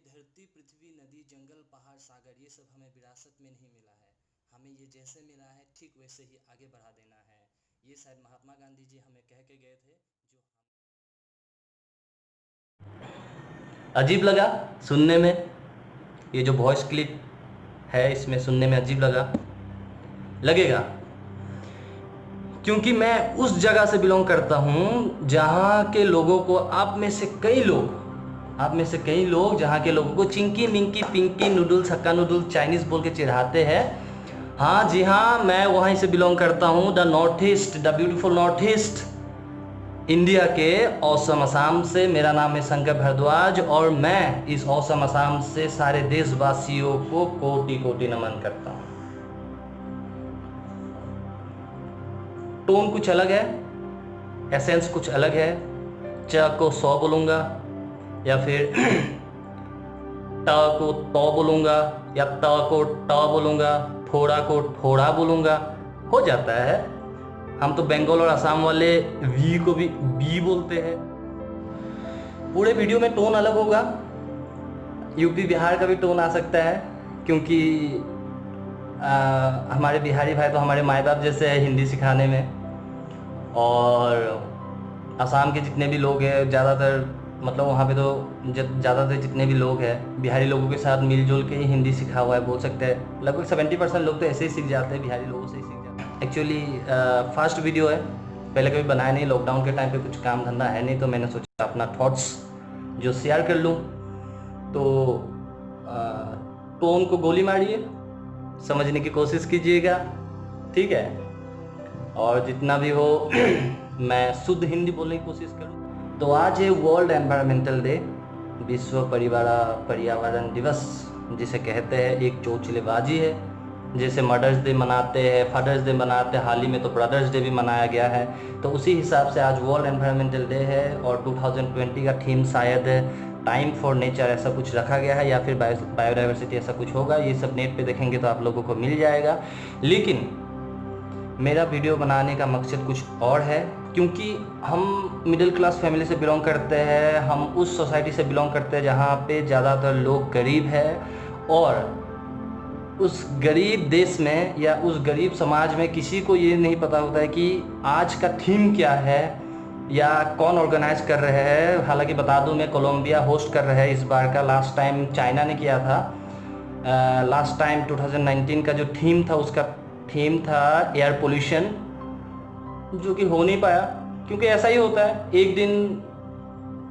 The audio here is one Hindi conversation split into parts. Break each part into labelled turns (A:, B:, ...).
A: ये धरती, पृथ्वी, नदी, जंगल, पहाड़, सागर, ये सब हमें विरासत में नहीं मिला है। हमें ये जैसे मिला है ठीक वैसे ही आगे बढ़ा देना है। ये शायद महात्मा गांधी जी हमें कह के गए थे।
B: अजीब लगा सुनने में, ये जो वॉइस क्लिप है इसमें सुनने में अजीब लगेगा, क्योंकि मैं उस जगह से बिलोंग करता हूँ जहाँ के लोगों को आप में से कई लोग जहाँ के लोगों को चिंकी मिंकी पिंकी नूडल्स हक्का नूडल्स चाइनीज़ बोल के चिढ़ाते हैं। हाँ जी हाँ, मैं वहीं से बिलोंग करता हूँ, the north east, the beautiful north east India के औसम असम से। मेरा नाम है शंकर भारद्वाज और मैं इस औसम असम से सारे देशवासियों को कोटि कोटि नमन करता हूँ। टोन कुछ अलग है, एसेंस कुछ अलग है। च को 100 बोलूँगा या फिर ट को तो बोलूँगा या त को ट बोलूँगा, थोड़ा को थोड़ा बोलूँगा, हो जाता है। हम तो बंगाल और असम वाले वी को भी बी बोलते हैं। पूरे वीडियो में टोन अलग होगा, यूपी बिहार का भी टोन आ सकता है, क्योंकि हमारे बिहारी भाई तो हमारे माँ बाप जैसे है हिंदी सिखाने में। और असम के जितने भी लोग हैं ज़्यादातर, मतलब वहाँ पे तो ज़्यादातर जितने भी लोग हैं बिहारी लोगों के साथ मिलजुल के ही हिंदी सीखा हुआ है, बोल सकते हैं। लगभग 70% लोग तो ऐसे ही सीख जाते हैं, बिहारी लोगों से ही सीख जाते हैं। एक्चुअली फर्स्ट वीडियो है, पहले कभी बनाया नहीं, लॉकडाउन के टाइम पे कुछ काम धंधा है नहीं, तो मैंने सोचा अपना थॉट्स जो शेयर कर लूँ। तो टोन को गोली मारिए, समझने की कोशिश कीजिएगा, ठीक है। और जितना भी हो मैं शुद्ध हिंदी बोलने की कोशिश करूँ। तो आज है वर्ल्ड एनवायरमेंटल डे, विश्व पर्यावरण दिवस जिसे कहते हैं। एक चोचलेबाजी है, जैसे मदर्स डे मनाते हैं, फादर्स डे मनाते हैं, हाल ही में तो ब्रदर्स डे भी मनाया गया है। तो उसी हिसाब से आज वर्ल्ड एनवायरमेंटल डे है और 2020 का थीम शायद टाइम फॉर नेचर ऐसा कुछ रखा गया है, या फिर बायोडाइवर्सिटी ऐसा कुछ होगा। ये सब नेट पे देखेंगे तो आप लोगों को मिल जाएगा। लेकिन मेरा वीडियो बनाने का मकसद कुछ और है, क्योंकि हम मिडिल क्लास फैमिली से बिलोंग करते हैं, हम उस सोसाइटी से बिलोंग करते हैं जहाँ पे ज़्यादातर लोग गरीब हैं। और उस गरीब देश में या उस गरीब समाज में किसी को ये नहीं पता होता है कि आज का थीम क्या है या कौन ऑर्गेनाइज कर रहे हैं। हालांकि बता दूं, मैं कोलंबिया होस्ट कर रहे हैं इस बार का, लास्ट टाइम चाइना ने किया था। लास्ट टाइम 2019 का जो थीम था, उसका थीम था एयर पोल्यूशन, जो कि हो नहीं पाया, क्योंकि ऐसा ही होता है। एक दिन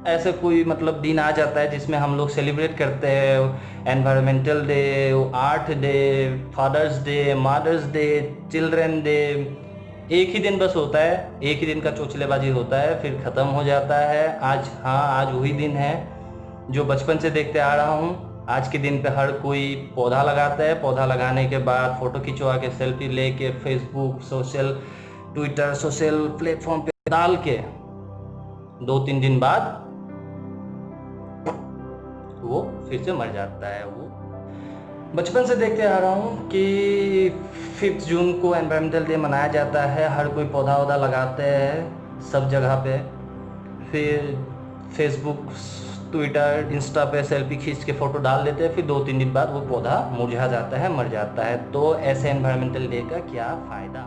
B: ऐसे कोई मतलब दिन आ जाता है जिसमें हम लोग सेलिब्रेट करते हैं environmental day, earth day, father's day, mother's day, children day. एक ही दिन बस होता है, एक ही दिन का चोचलेबाजी होता है, फिर ख़त्म हो जाता है। आज हाँ, आज वही दिन है जो बचपन से देखते आ रहा हूँ। आज के दिन पे हर कोई पौधा लगाता है, पौधा लगाने के बाद फ़ोटो खिंचवा के सेल्फी लेके फेसबुक, ट्विटर, सोशल प्लेटफॉर्म पे डाल के 2-3 दिन बाद वो फिर से मर जाता है। वो बचपन से देखते आ रहा हूँ कि 5 जून को एनवायरमेंटल डे मनाया जाता है, हर कोई पौधा वौधा लगाते हैं सब जगह पे। फिर फेसबुक, ट्विटर, इंस्टा पे सेल्फी खींच के फ़ोटो डाल देते हैं, फिर 2-3 दिन बाद वो पौधा मुरझा जाता है, मर जाता है। तो ऐसे एनवायरमेंटल डे का क्या फ़ायदा।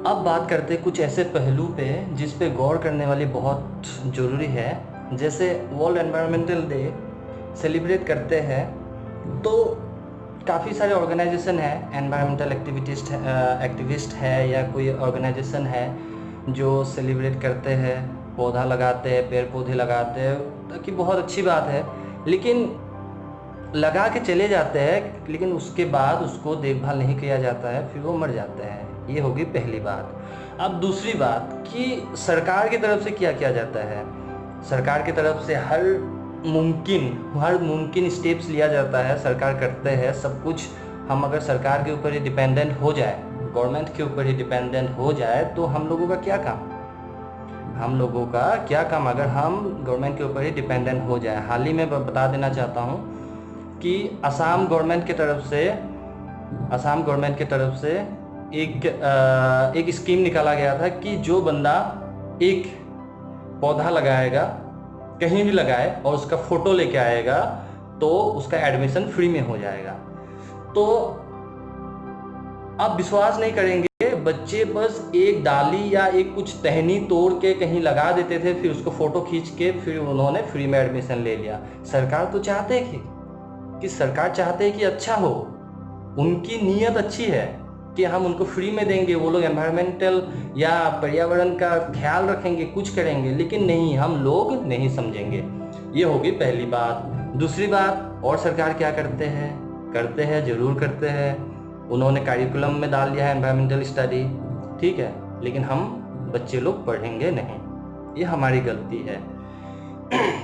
B: अब बात करते हैं कुछ ऐसे पहलू पे जिस पे गौर करने वाली बहुत ज़रूरी है। जैसे वर्ल्ड एनवायरमेंटल डे सेलिब्रेट करते हैं तो काफ़ी सारे ऑर्गेनाइजेशन है, एनवायरमेंटल एक्टिविस्ट है या कोई ऑर्गेनाइजेशन है जो सेलिब्रेट करते हैं, पौधा लगाते हैं, पेड़ पौधे लगाते हैं, ताकि बहुत अच्छी बात है। लेकिन लगा के चले जाते हैं, लेकिन उसके बाद उसको देखभाल नहीं किया जाता है, फिर वो मर जाते हैं। ये होगी पहली बात। अब दूसरी बात कि सरकार की तरफ से क्या किया जाता है। सरकार की तरफ से हर मुमकिन स्टेप्स लिया जाता है, सरकार करते हैं सब कुछ। हम अगर सरकार के ऊपर ही डिपेंडेंट हो जाए, गवर्नमेंट के ऊपर ही डिपेंडेंट हो जाए, तो हम लोगों का क्या काम अगर हम गवर्नमेंट के ऊपर ही डिपेंडेंट हो जाए। हाल ही में बता देना चाहता हूँ कि असम गवर्नमेंट की तरफ से एक स्कीम निकाला गया था कि जो बंदा एक पौधा लगाएगा कहीं भी लगाए और उसका फोटो लेके आएगा तो उसका एडमिशन फ्री में हो जाएगा। तो आप विश्वास नहीं करेंगे, बच्चे बस एक डाली या एक कुछ टहनी तोड़ के कहीं लगा देते थे, फिर उसको फोटो खींच के फिर उन्होंने फ्री में एडमिशन ले लिया। सरकार तो चाहते कि सरकार चाहते हैं कि अच्छा हो, उनकी नीयत अच्छी है कि हम उनको फ्री में देंगे, वो लोग एनवायरमेंटल या पर्यावरण का ख्याल रखेंगे, कुछ करेंगे, लेकिन नहीं, हम लोग नहीं समझेंगे। ये होगी पहली बात। दूसरी बात, और सरकार क्या करते हैं जरूर करते हैं, उन्होंने करिकुलम में डाल दिया है एनवायरमेंटल स्टडी, ठीक है, लेकिन हम बच्चे लोग पढ़ेंगे नहीं, ये हमारी गलती है।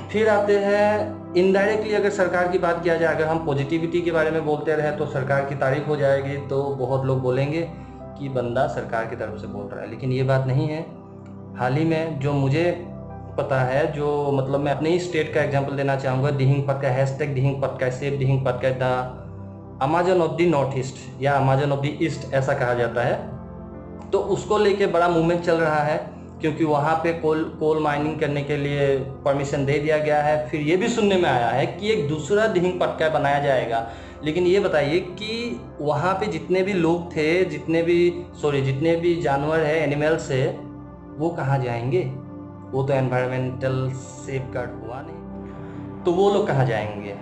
B: फिर आते हैं इनडायरेक्टली, अगर सरकार की बात किया जाए, अगर हम पॉजिटिविटी के बारे में बोलते रहे तो सरकार की तारीफ हो जाएगी, तो बहुत लोग बोलेंगे कि बंदा सरकार की तरफ से बोल रहा है, लेकिन ये बात नहीं है। हाल ही में जो मुझे पता है, जो मतलब मैं अपने ही स्टेट का एग्जांपल देना चाहूँगा, दिहिंग पटका, हैशटैग दिहिंग पटका, सेव दिहिंग पटका, the Amazon of the north east या अमेजन ऑफ द ईस्ट ऐसा कहा जाता है। तो उसको लेके बड़ा मूवमेंट चल रहा है, क्योंकि वहाँ पे कोल माइनिंग करने के लिए परमिशन दे दिया गया है। फिर ये भी सुनने में आया है कि एक दूसरा दिहिंग पटका बनाया जाएगा, लेकिन ये बताइए कि वहाँ पे जितने भी लोग थे, जितने भी जानवर है, एनिमल्स है, वो कहाँ जाएंगे? वो तो एनवायरमेंटल सेफगार्ड हुआ नहीं, तो वो लोग कहाँ जाएंगे?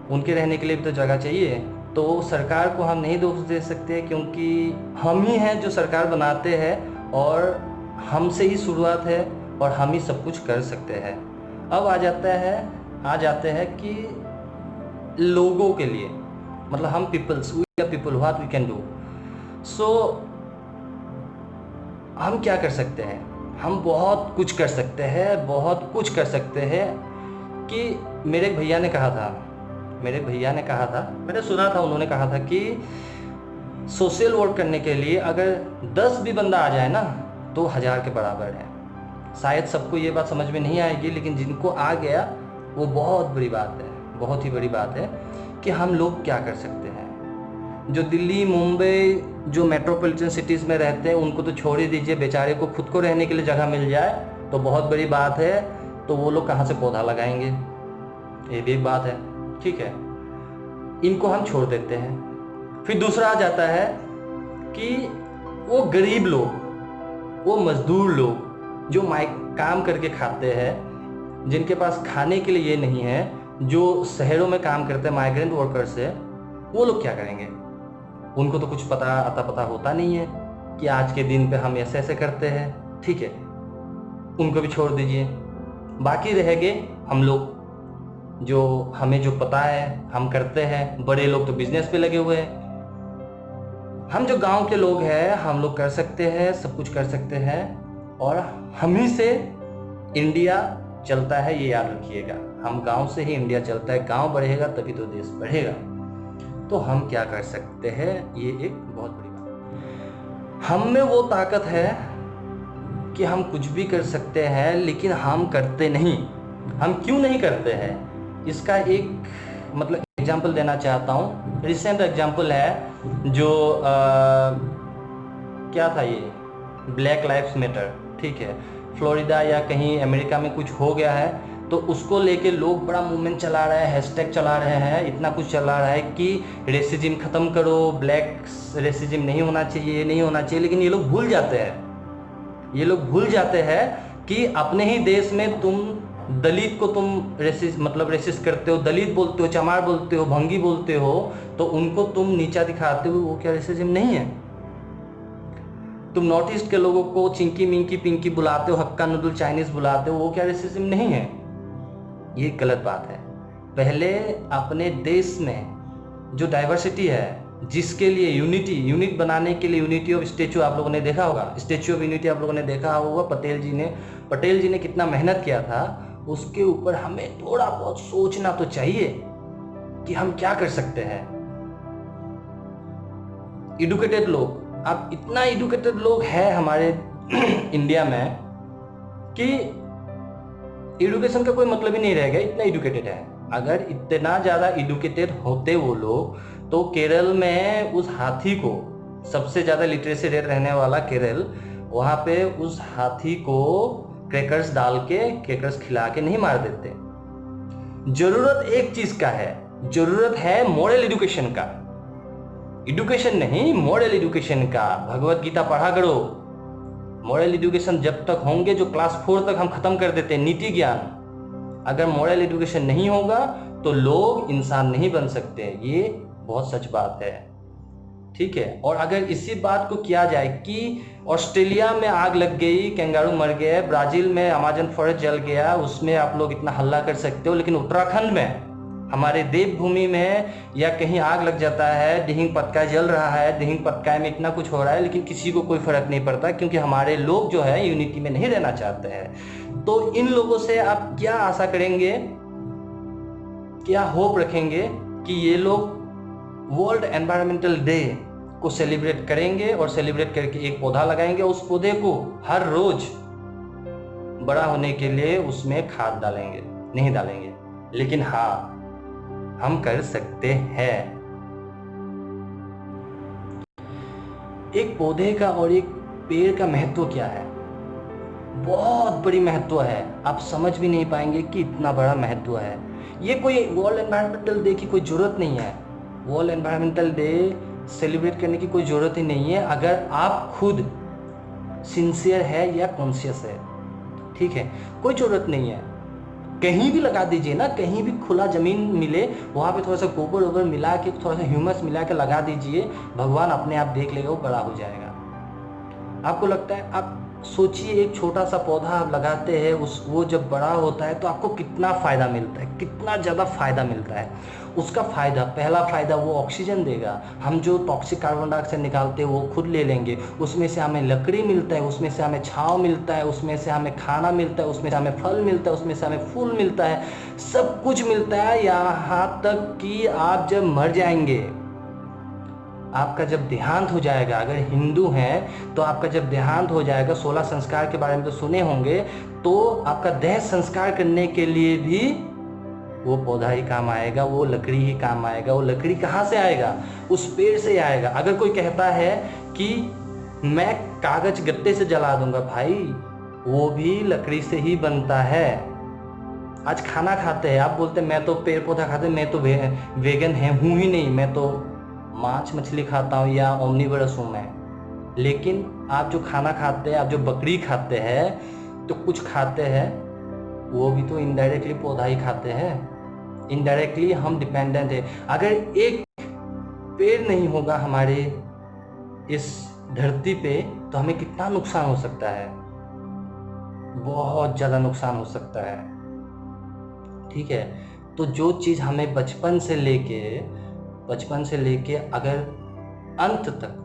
B: उनके रहने के लिए भी तो जगह चाहिए। तो सरकार को हम नहीं दोष दे सकते, क्योंकि हम ही हैं जो सरकार बनाते हैं और हमसे ही शुरुआत है और हम ही सब कुछ कर सकते हैं। अब आ जाते हैं कि लोगों के लिए, मतलब हम peoples, we are people, what we can do. So हम क्या कर सकते हैं? हम बहुत कुछ कर सकते हैं कि मेरे एक भैया ने कहा था, मैंने सुना था, उन्होंने कहा था कि सोशल वर्क करने के लिए अगर 10 भी बंदा आ जाए ना तो 1000 के बराबर है। शायद सबको ये बात समझ में नहीं आएगी, लेकिन जिनको आ गया वो बहुत बड़ी बात है, बहुत ही बड़ी बात है कि हम लोग क्या कर सकते हैं। जो दिल्ली, मुंबई, जो मेट्रोपॉलिटन सिटीज़ में रहते हैं उनको तो छोड़ ही दीजिए, बेचारे को खुद को रहने के लिए जगह मिल जाए तो बहुत बड़ी बात है, तो वो लोग कहाँ से पौधा लगाएंगे, ये भी एक बात है, ठीक है, इनको हम छोड़ देते हैं। फिर दूसरा आ जाता है कि वो गरीब लोग, वो मजदूर लोग जो काम करके खाते हैं, जिनके पास खाने के लिए ये नहीं है, जो शहरों में काम करते हैं, माइग्रेंट वर्कर्स है, वो लोग क्या करेंगे? उनको तो कुछ पता होता नहीं है कि आज के दिन पे हम ऐसे करते हैं, ठीक है, उनको भी छोड़ दीजिए। बाकी रहेंगे हम लोग, जो हमें जो पता है हम करते हैं। बड़े लोग तो बिजनेस पे लगे हुए हैं, हम जो गांव के लोग हैं हम लोग कर सकते हैं, सब कुछ कर सकते हैं, और हम ही से इंडिया चलता है, ये याद रखिएगा। हम गांव से ही इंडिया चलता है, गांव बढ़ेगा तभी तो देश बढ़ेगा। तो हम क्या कर सकते हैं, ये एक बहुत बड़ी बात। हम में वो ताकत है कि हम कुछ भी कर सकते हैं, लेकिन हम करते नहीं। हम क्यों नहीं करते हैं, इसका एक मतलब एग्जाम्पल देना चाहता हूँ। रिसेंट एग्जाम्पल है जो क्या था, ये ब्लैक लाइव्स मैटर, ठीक है, फ्लोरिडा या कहीं अमेरिका में कुछ हो गया है, तो उसको लेके लोग बड़ा मूवमेंट चला रहे हैं, हैशटैग चला रहे हैं, इतना कुछ चला रहा है कि रेसिज्म ख़त्म करो, ब्लैक रेसिज्म नहीं होना चाहिए, ये नहीं होना चाहिए। लेकिन ये लोग भूल जाते हैं कि अपने ही देश में तुम दलित को तुम रेसिस्ट करते हो, दलित बोलते हो, चमार बोलते हो, भंगी बोलते हो, तो उनको तुम नीचा दिखाते हो, वो क्या रेसिज्म नहीं है? तुम नॉर्थ ईस्ट के लोगों को चिंकी मिंकी पिंकी बुलाते हो, हक्का नूडल चाइनीज बुलाते हो, वो क्या रेसिज्म नहीं है? ये गलत बात है। पहले अपने देश में जो डाइवर्सिटी है, जिसके लिए यूनिट बनाने के लिए यूनिटी ऑफ स्टैचू आप लोगों ने देखा होगा, स्टैचू ऑफ यूनिटी आप लोगों ने देखा होगा, पटेल जी ने कितना मेहनत किया था, उसके ऊपर हमें थोड़ा बहुत सोचना तो चाहिए कि हम क्या कर सकते हैं। एडुकेटेड लोग, अब इतना एडुकेटेड लोग हैं हमारे इंडिया में कि एडुकेशन का कोई मतलब ही नहीं रह गया, इतना एडुकेटेड है। अगर इतना ज़्यादा एडुकेटेड होते वो लोग, तो केरल में उस हाथी को, सबसे ज़्यादा लिटरेसी रेट रहने वाला केरल, वहाँ पे उस हाथी को क्रैकर्स डाल के, क्रैकर्स खिला के नहीं मार देते। जरूरत एक चीज का है, जरूरत है मॉरल एजुकेशन का। एजुकेशन नहीं, मॉरल एजुकेशन का। भगवत गीता पढ़ा करो। मॉरल एजुकेशन जब तक होंगे, जो क्लास 4 तक हम खत्म कर देते हैं नीति ज्ञान, अगर मॉरल एजुकेशन नहीं होगा तो लोग इंसान नहीं बन सकते। ये बहुत सच बात है, ठीक है। और अगर इसी बात को किया जाए कि ऑस्ट्रेलिया में आग लग गई, कैंगारू मर गए, ब्राजील में अमेज़न फॉरेस्ट जल गया, उसमें आप लोग इतना हल्ला कर सकते हो, लेकिन उत्तराखंड में, हमारे देवभूमि में या कहीं आग लग जाता है, दिहिंग पटकाई जल रहा है, दिहिंग पटकाई में इतना कुछ हो रहा है, लेकिन किसी को कोई फर्क नहीं पड़ता, क्योंकि हमारे लोग जो है यूनिटी में नहीं रहना चाहते हैं। तो इन लोगों से आप क्या आशा करेंगे, क्या होप रखेंगे कि ये लोग वर्ल्ड एनवायरमेंटल डे को सेलिब्रेट करेंगे और सेलिब्रेट करके एक पौधा लगाएंगे, उस पौधे को हर रोज बड़ा होने के लिए उसमें खाद डालेंगे? नहीं डालेंगे। लेकिन हाँ, हम कर सकते हैं। एक पौधे का और एक पेड़ का महत्व क्या है? बहुत बड़ी महत्व है, आप समझ भी नहीं पाएंगे कि इतना बड़ा महत्व है। ये कोई वर्ल्ड एनवायरमेंटल डे की कोई ज़रूरत नहीं है। वर्ल्ड एनवायरमेंटल डे सेलिब्रेट करने की कोई ज़रूरत ही नहीं है अगर आप खुद सिंसियर है या कॉन्शियस है, ठीक है। कोई ज़रूरत नहीं है, कहीं भी लगा दीजिए ना, कहीं भी खुला ज़मीन मिले, वहाँ पे थोड़ा सा गोबर वोबर मिला के, थोड़ा सा ह्यूमस मिला के लगा दीजिए, भगवान अपने आप देख लेगा, वो बड़ा हो जाएगा। आपको लगता है, आप सोचिए एक छोटा सा पौधा आप लगाते हैं, वो जब बड़ा होता है तो आपको कितना फ़ायदा मिलता है, कितना ज़्यादा फ़ायदा मिलता है। उसका फ़ायदा, पहला फ़ायदा वो ऑक्सीजन देगा, हम जो टॉक्सिक कार्बन डाइऑक्साइड निकालते हैं वो खुद ले लेंगे, उसमें से हमें लकड़ी मिलता है, उसमें से हमें छांव मिलता है, उसमें से हमें खाना मिलता है, उसमें से हमें फल मिलता है, उसमें से हमें फूल मिलता है, सब कुछ मिलता है। यहाँ तक कि आप जब मर जाएंगे, आपका जब देहांत हो जाएगा, अगर हिंदू हैं तो आपका जब देहांत हो जाएगा, 16 संस्कार के बारे में तो सुने होंगे, तो आपका देह संस्कार करने के लिए भी वो पौधा ही काम आएगा, वो लकड़ी ही काम आएगा। वो लकड़ी कहाँ से आएगा? उस पेड़ से आएगा। अगर कोई कहता है कि मैं कागज गत्ते से जला दूंगा, भाई वो भी लकड़ी से ही बनता है। आज खाना खाते हैं, आप बोलते हैं मैं तो पेड़ पौधा खाते, मैं तो वेगन हूँ ही नहीं, मैं तो मांस मछली खाता हूँ या ओमनिवरस हूँ मैं। लेकिन आप जो खाना खाते हैं, आप जो बकरी खाते हैं, तो कुछ खाते हैं, वो भी तो इनडायरेक्टली पौधा ही खाते हैं। इनडायरेक्टली हम डिपेंडेंट है। अगर एक पेड़ नहीं होगा हमारे इस धरती पे, तो हमें कितना नुकसान हो सकता है, बहुत ज़्यादा नुकसान हो सकता है, ठीक है। तो जो चीज़ हमें बचपन से लेके अगर अंत तक,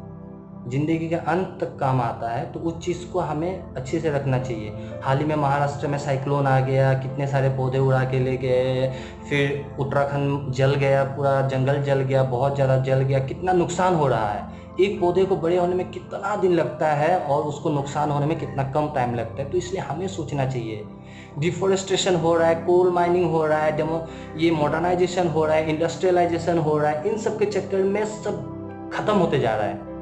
B: जिंदगी के अंत तक काम आता है, तो उस चीज़ को हमें अच्छे से रखना चाहिए। हाल ही में महाराष्ट्र में साइक्लोन आ गया, कितने सारे पौधे उड़ा के ले गए, फिर उत्तराखंड जल गया, पूरा जंगल जल गया, बहुत ज़्यादा जल गया, कितना नुकसान हो रहा है। एक पौधे को बड़े होने में कितना दिन लगता है और उसको नुकसान होने में कितना कम टाइम लगता है। तो इसलिए हमें सोचना चाहिए। डिफोरेस्टेशन हो रहा है, कोल माइनिंग हो रहा है, ये मॉडर्नाइजेशन हो रहा है, इंडस्ट्रियलाइजेशन हो रहा है, इन सब के चक्कर में सब खत्म होते जा रहा है।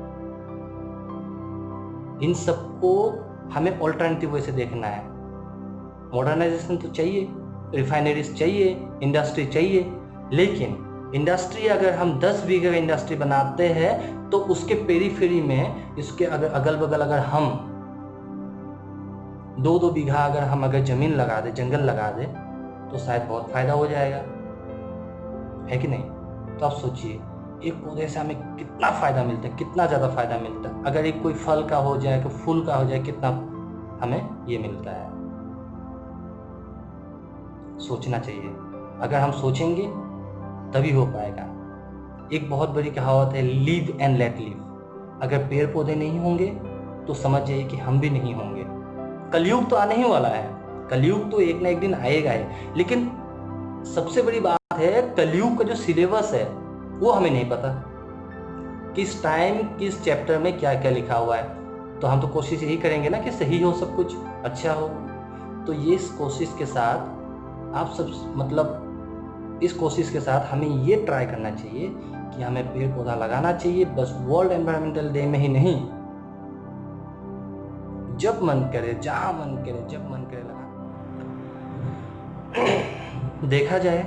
B: इन सबको हमें ऑल्टरनेटिव वे से देखना है। मॉडर्नाइजेशन तो चाहिए, रिफाइनरीज चाहिए, इंडस्ट्री चाहिए, लेकिन इंडस्ट्री अगर हम 10 बीघे का इंडस्ट्री बनाते हैं तो उसके पेरीफेरी में, इसके अगल बगल अगर हम 2-2 बीघा अगर जमीन लगा दे, जंगल लगा दे, तो शायद बहुत फायदा हो जाएगा, है कि नहीं? तो आप सोचिए एक पौधे से हमें कितना फायदा मिलता है, कितना ज़्यादा फायदा मिलता है। अगर एक कोई फल का हो जाए, कोई फूल का हो जाए, कितना हमें ये मिलता है। सोचना चाहिए। अगर हम सोचेंगे तभी हो पाएगा। एक बहुत बड़ी कहावत है, लिव एंड लेट लिव। अगर पेड़ पौधे नहीं होंगे तो समझ जाइए कि हम भी नहीं होंगे। कलयुग तो आने ही वाला है, कलयुग तो एक ना एक दिन आएगा ही, लेकिन सबसे बड़ी बात है कलयुग का जो सिलेबस है वो हमें नहीं पता, किस टाइम किस चैप्टर में क्या क्या लिखा हुआ है। तो हम तो कोशिश यही करेंगे ना कि सही हो, सब कुछ अच्छा हो। तो ये इस कोशिश के साथ आप सब, मतलब इस कोशिश के साथ हमें ये ट्राई करना चाहिए कि हमें पेड़ पौधा लगाना चाहिए। बस वर्ल्ड एनवायरमेंटल डे में ही नहीं, जब मन करे, जहाँ मन करे, जब मन करे लगा। देखा जाए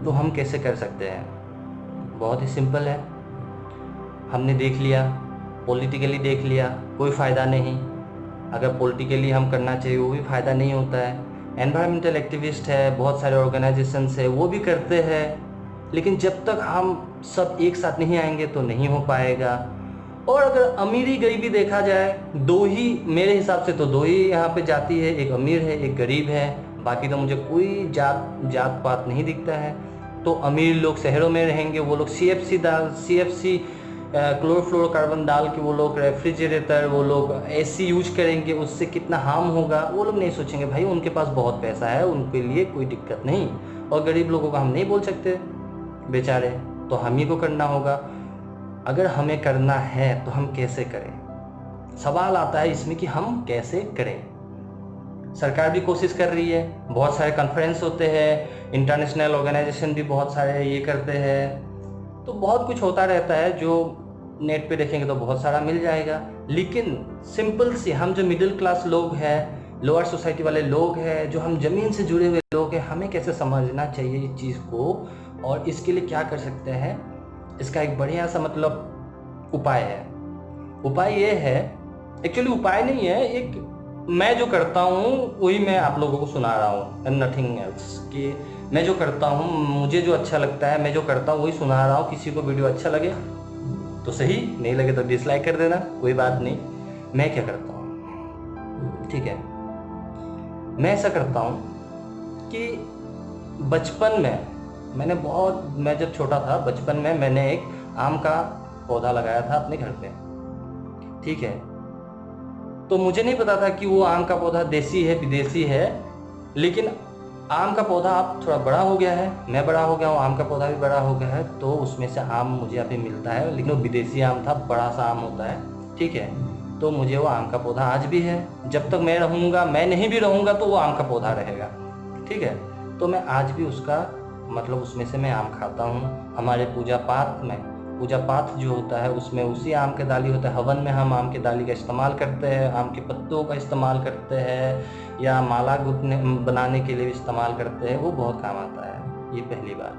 B: तो हम कैसे कर सकते हैं, बहुत ही सिंपल है। हमने देख लिया, पॉलिटिकली देख लिया, कोई फ़ायदा नहीं। अगर पॉलिटिकली हम करना चाहिए वो भी फ़ायदा नहीं होता है। एनवायरमेंटल एक्टिविस्ट है, बहुत सारे ऑर्गेनाइजेशंस है, वो भी करते हैं, लेकिन जब तक हम सब एक साथ नहीं आएंगे तो नहीं हो पाएगा। और अगर अमीरी गरीबी देखा जाए, दो ही मेरे हिसाब से तो दो ही यहाँ पे जाती है, एक अमीर है एक गरीब है, बाकी तो मुझे कोई जात पात नहीं दिखता है। तो अमीर लोग शहरों में रहेंगे, वो लोग CFC क्लोरोफ्लोरोकार्बन डाल के वो लोग रेफ्रिजरेटर, वो लोग AC यूज करेंगे, उससे कितना हार्म होगा वो लोग नहीं सोचेंगे। भाई उनके पास बहुत पैसा है, उनके लिए कोई दिक्कत नहीं। और गरीब लोगों को हम नहीं बोल सकते बेचारे, तो हम ही को करना होगा। अगर हमें करना है तो हम कैसे करें, सवाल आता है इसमें कि हम कैसे करें। सरकार भी कोशिश कर रही है, बहुत सारे कॉन्फ्रेंस होते हैं, इंटरनेशनल ऑर्गेनाइजेशन भी बहुत सारे ये करते हैं, तो बहुत कुछ होता रहता है, जो नेट पे देखेंगे तो बहुत सारा मिल जाएगा। लेकिन सिंपल सी हम जो मिडिल क्लास लोग हैं, लोअर सोसाइटी वाले लोग हैं, जो हम ज़मीन से जुड़े हुए लोग हैं, हमें कैसे समझना चाहिए इस चीज़ को और इसके लिए क्या कर सकते हैं, इसका एक बढ़िया सा मतलब उपाय है। उपाय ये है, एक्चुअली उपाय नहीं है, एक मैं जो करता हूँ वही मैं आप लोगों को सुना रहा हूँ, नथिंग एल्स। कि मैं जो करता हूँ, मुझे जो अच्छा लगता है, मैं जो करता हूँ वही सुना रहा हूँ। किसी को वीडियो अच्छा लगे तो सही, नहीं लगे तो डिसलाइक कर देना, कोई बात नहीं। मैं क्या करता हूँ, ठीक है, मैं ऐसा करता हूँ कि बचपन में मैं जब छोटा था, बचपन में मैंने एक आम का पौधा लगाया था अपने घर पे, ठीक है। तो मुझे नहीं पता था कि वो आम का पौधा देसी है विदेशी है, लेकिन आम का पौधा अब थोड़ा बड़ा हो गया है, मैं बड़ा हो गया हूँ, आम का पौधा भी बड़ा हो गया है, तो उसमें से आम मुझे अभी मिलता है, लेकिन वो विदेशी आम था, बड़ा सा आम होता है, ठीक है। तो मुझे वो आम का पौधा आज भी है, जब तक मैं रहूँगा, मैं नहीं भी रहूँगा तो वो आम का पौधा रहेगा, ठीक है। तो मैं आज भी उसका मतलब उसमें से मैं आम खाता हूँ। हमारे पूजा पाठ जो होता है उसमें उसी आम के दाली होता है। हवन में हम आम के दाली का इस्तेमाल करते हैं, आम के पत्तों का इस्तेमाल करते हैं, या माला बनाने के लिए भी इस्तेमाल करते हैं, वो बहुत काम आता है। ये पहली बात।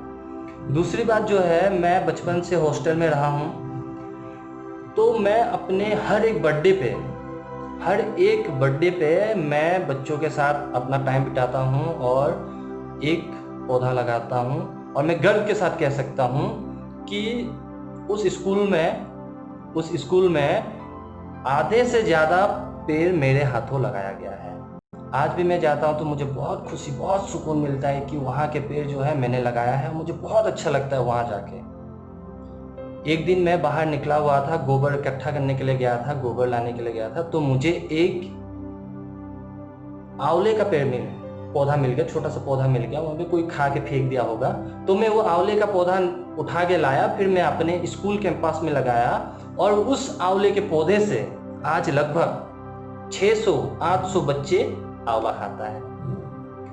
B: दूसरी बात जो है, मैं बचपन से हॉस्टल में रहा हूँ, तो मैं अपने हर एक बर्थडे पे मैं बच्चों के साथ अपना टाइम बिताता हूँ और एक पौधा लगाता हूँ। और मैं गर्व के साथ कह सकता हूँ कि उस स्कूल में आधे से ज़्यादा पेड़ मेरे हाथों लगाया गया है। आज भी मैं जाता हूँ तो मुझे बहुत खुशी, बहुत सुकून मिलता है कि वहाँ के पेड़ जो है मैंने लगाया है, मुझे बहुत अच्छा लगता है वहाँ जाके। एक दिन मैं बाहर निकला हुआ था, गोबर इकट्ठा करने के लिए गया था, गोबर लाने के लिए गया था, तो मुझे एक आंवले का पौधा मिल गया, छोटा सा पौधा मिल गया, वहाँ पे कोई खा के फेंक दिया होगा, तो मैं वो आंवले का पौधा उठा के लाया, फिर मैं अपने स्कूल कैंपस में लगाया, और उस आंवले के पौधे से आज लगभग 600-800 बच्चे आंवला खाता है।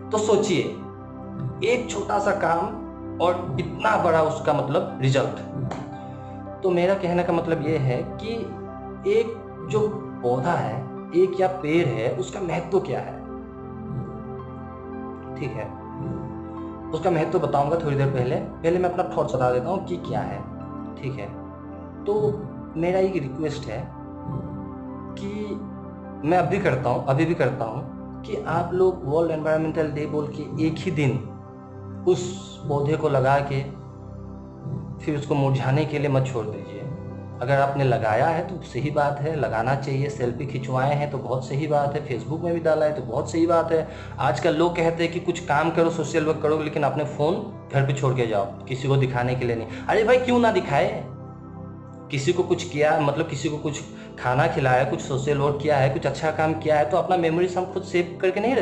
B: तो सोचिए, एक छोटा सा काम और इतना बड़ा उसका मतलब रिजल्ट। तो मेरा कहने का मतलब ये है कि एक जो पौधा है, एक या पेड़ है, उसका महत्व क्या है, ठीक है। उसका महत्व बताऊंगा थोड़ी देर पहले मैं अपना थॉट्स बता देता हूँ कि क्या है, ठीक है। तो मेरा एक रिक्वेस्ट है कि मैं अभी भी करता हूँ कि आप लोग वर्ल्ड एनवायरमेंटल डे बोल के एक ही दिन उस पौधे को लगा के फिर उसको मुरझाने के लिए मत छोड़ दीजिए। अगर आपने लगाया है तो सही बात है, लगाना चाहिए। सेल्फी खिंचवाए हैं तो बहुत सही बात है, फेसबुक में भी डाला है तो बहुत सही बात है। आजकल लोग कहते हैं कि कुछ काम करो, सोशल वर्क करो, लेकिन अपने फ़ोन घर पे छोड़ के जाओ, किसी को दिखाने के लिए नहीं। अरे भाई क्यों ना दिखाए, किसी को कुछ किया, मतलब किसी को कुछ खाना खिलाया, कुछ सोशल वर्क किया है, कुछ अच्छा काम किया है, तो अपना मेमोरीज हम खुद सेव करके नहीं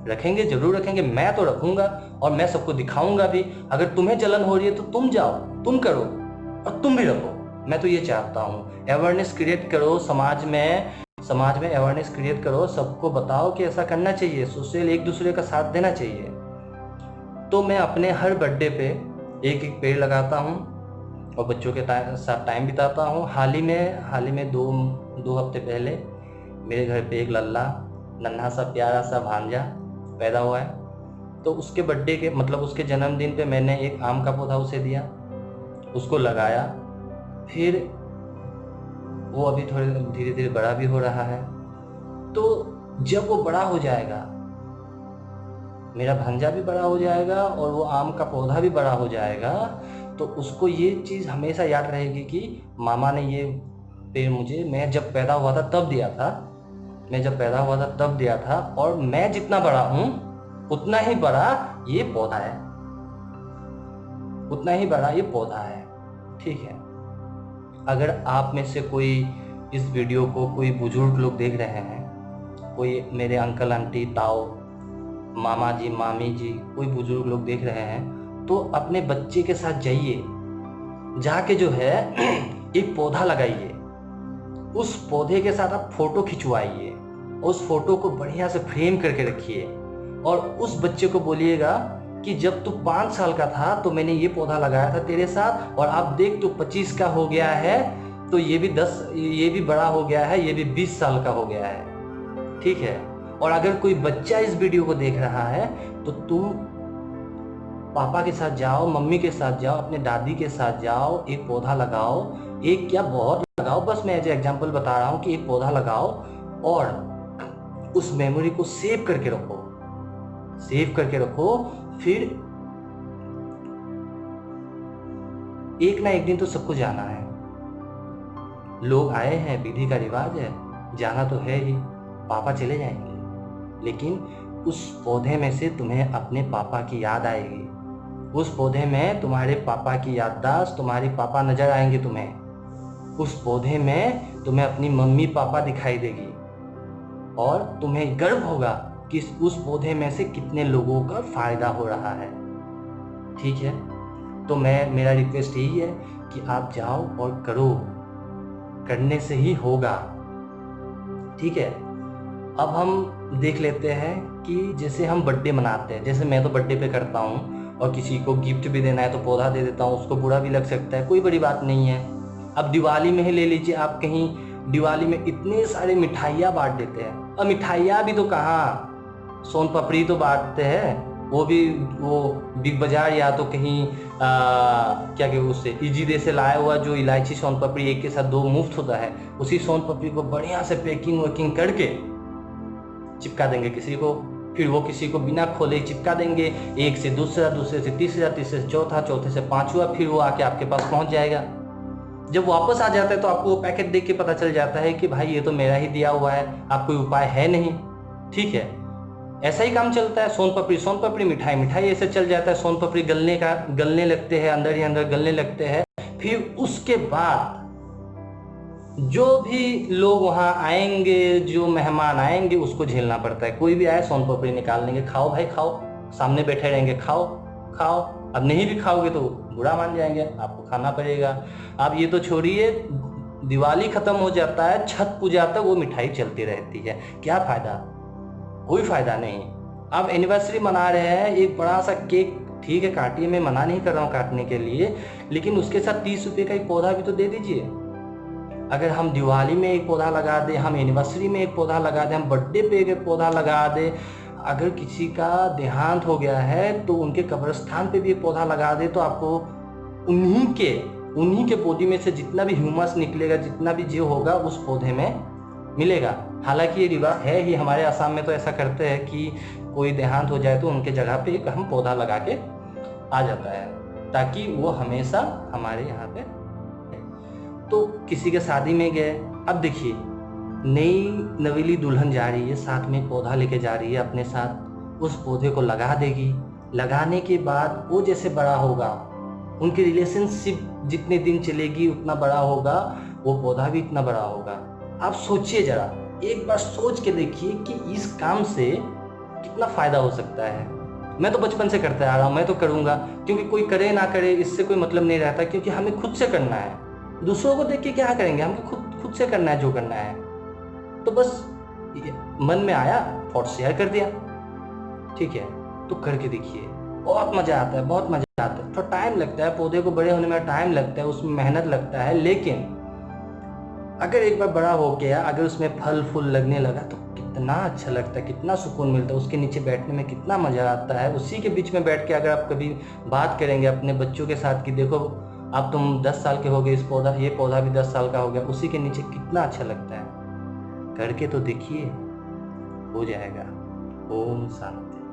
B: रखेंगे, जरूर रखेंगे। मैं तो रखूंगा और मैं सबको दिखाऊंगा भी। अगर तुम्हें जलन हो रही है तो तुम जाओ, तुम करो और तुम भी रखो। मैं तो ये चाहता हूँ, अवेयरनेस क्रिएट करो समाज में अवेयरनेस क्रिएट करो, सबको बताओ कि ऐसा करना चाहिए, सोशल एक दूसरे का साथ देना चाहिए। तो मैं अपने हर बर्थडे पे एक पेड़ लगाता हूँ और बच्चों के साथ टाइम बिताता हूँ। हाल ही में 2 हफ्ते पहले मेरे घर पे एक लल्ला नन्हा सा प्यारा सा भांजा पैदा हुआ है। तो उसके बर्थडे के मतलब उसके जन्मदिन पे मैंने एक आम का पौधा उसे दिया, उसको लगाया। फिर वो अभी थोड़े धीरे धीरे बड़ा भी हो रहा है। तो जब वो बड़ा हो जाएगा, मेरा भांजा भी बड़ा हो जाएगा और वो आम का पौधा भी बड़ा हो जाएगा, तो उसको ये चीज़ हमेशा याद रहेगी कि मामा ने ये पेड़ मुझे मैं जब पैदा हुआ था तब दिया था, और मैं जितना बड़ा हूँ उतना ही बड़ा ये पौधा है। ठीक है। अगर आप में से कोई इस वीडियो को कोई बुजुर्ग लोग देख रहे हैं, कोई मेरे अंकल आंटी ताऊ मामा जी मामी जी कोई बुजुर्ग लोग देख रहे हैं, तो अपने बच्चे के साथ जाके जो है एक पौधा लगाइए। उस पौधे के साथ आप फोटो खिंचवाइए, उस फोटो को बढ़िया से फ्रेम करके रखिए और उस बच्चे को बोलिएगा कि जब तू 5 साल का था तो मैंने ये पौधा लगाया था तेरे साथ, और आप देख तू 25 का हो गया है, तो ये भी बड़ा हो गया है, ये भी 20 साल का हो गया है। ठीक है। और अगर कोई बच्चा इस वीडियो को देख रहा है तो तुम पापा के साथ जाओ, मम्मी के साथ जाओ, अपने दादी के साथ जाओ, एक पौधा लगाओ। एक क्या बहुत लगाओ, बस मैं एज एग्जाम्पल बता रहा हूँ कि एक पौधा लगाओ और उस मेमोरी को सेव करके रखो। फिर एक ना एक दिन तो सबको जाना है। लोग आए हैं, विधि का रिवाज है, जाना तो है ही, पापा चले जाएंगे, लेकिन उस पौधे में से तुम्हें अपने पापा की याद आएगी। उस पौधे में तुम्हारे पापा की याददाश्त, तुम्हारे पापा नजर आएंगे तुम्हें। उस पौधे में तुम्हें अपनी मम्मी पापा दिखाई देगी और तुम्हें गर्व होगा कि उस पौधे में से कितने लोगों का फायदा हो रहा है। ठीक है। तो मेरा रिक्वेस्ट यही है कि आप जाओ और करो, करने से ही होगा। ठीक है। अब हम देख लेते हैं कि जैसे हम बर्थडे मनाते हैं, जैसे मैं तो बर्थडे पे करता हूँ और किसी को गिफ्ट भी देना है तो पौधा दे देता हूँ, उसको बुरा भी लग सकता है, कोई बड़ी बात नहीं है। अब दिवाली में ही ले लीजिए, आप कहीं दिवाली में इतने सारे मिठाइयाँ बांट देते हैं, और मिठाइयाँ भी तो कहाँ, सोन पापड़ी तो बांटते हैं, वो बिग बाजार या तो कहीं क्या कहते उससे इजीडे से लाया हुआ जो इलायची सोन पापड़ी एक के साथ 2 मुफ्त होता है, उसी सोन पापड़ी को बढ़िया से पैकिंग करके चिपका देंगे किसी को, फिर वो किसी को बिना खोले चिपका देंगे, एक से दूसरा, दूसरे से तीसरा, तीसरे से चौथा, चौथे से पांचवा, फिर वो आके आपके पास पहुंच जाएगा। जब वापस आ जाता है तो आपको वो पैकेट देख के पता चल जाता है कि भाई ये तो मेरा ही दिया हुआ है, आप कोई उपाय है नहीं। ठीक है। ऐसा ही काम चलता है। सोन पापड़ी, मिठाई ऐसे चल जाता है। सोन पापड़ी गलने लगते हैं, अंदर ही अंदर गलने लगते हैं। फिर उसके बाद जो भी लोग वहाँ आएंगे, जो मेहमान आएंगे, उसको झेलना पड़ता है। कोई भी आए सोन पापड़ी निकाल लेंगे, खाओ भाई खाओ, सामने बैठे रहेंगे, खाओ। अब नहीं भी खाओगे तो बुरा मान जाएंगे, आपको खाना पड़ेगा। अब ये तो छोड़िए, दिवाली खत्म हो जाता है, छठ पूजा तक वो मिठाई चलती रहती है, क्या फायदा? कोई फायदा नहीं। अब एनिवर्सरी मना रहे हैं, एक बड़ा सा केक ठीक है काटिए, मैं मना नहीं कर रहा हूँ काटने के लिए, लेकिन उसके साथ 30 रुपये का एक पौधा भी तो दे दीजिए। अगर हम दिवाली में एक पौधा लगा दें, हम एनिवर्सरी में एक पौधा लगा दें, हम बर्थडे पे एक पौधा लगा दें, अगर किसी का देहांत हो गया है तो उनके कब्रिस्तान पे भी एक पौधा लगा दे, तो आपको उन्हीं के पौधे में से जितना भी ह्यूमस निकलेगा, जितना भी जीव होगा उस पौधे में मिलेगा। हालांकि ये रिवाज है ही, हमारे असम में तो ऐसा करते हैं कि कोई देहांत हो जाए तो उनके जगह पे एक हम पौधा लगा के आ जाता है, ताकि वो हमेशा हमारे यहाँ पे। तो किसी के शादी में गए, अब देखिए नई नवेली दुल्हन जा रही है, साथ में पौधा लेके जा रही है अपने साथ, उस पौधे को लगा देगी। लगाने के बाद वो जैसे बड़ा होगा, उनकी रिलेशनशिप जितने दिन चलेगी उतना बड़ा होगा, वो पौधा भी इतना बड़ा होगा। आप सोचिए जरा, एक बार सोच के देखिए कि इस काम से कितना फायदा हो सकता है। मैं तो बचपन से करते आ रहा हूँ, मैं तो करूँगा, क्योंकि कोई करे ना करे इससे कोई मतलब नहीं रहता, क्योंकि हमें खुद से करना है। दूसरों को देख के क्या करेंगे, हमें खुद से करना है जो करना है। तो बस मन में आया, थॉट शेयर कर दिया। ठीक है, तो करके देखिए, बहुत मजा आता है, बहुत मजा आता है। थोड़ा टाइम लगता है, पौधे को बड़े होने में टाइम लगता है, उसमें मेहनत लगता है, लेकिन अगर एक बार बड़ा हो गया, अगर उसमें फल फूल लगने लगा तो कितना अच्छा लगता है, कितना सुकून मिलता है, उसके नीचे बैठने में कितना मज़ा आता है। उसी के बीच में बैठ के अगर आप कभी बात करेंगे अपने बच्चों के साथ कि देखो अब तुम 10 साल के हो गए, ये पौधा भी 10 साल का हो गया, उसी के नीचे कितना अच्छा लगता है। करके तो देखिए, हो जाएगा। ओम शांति।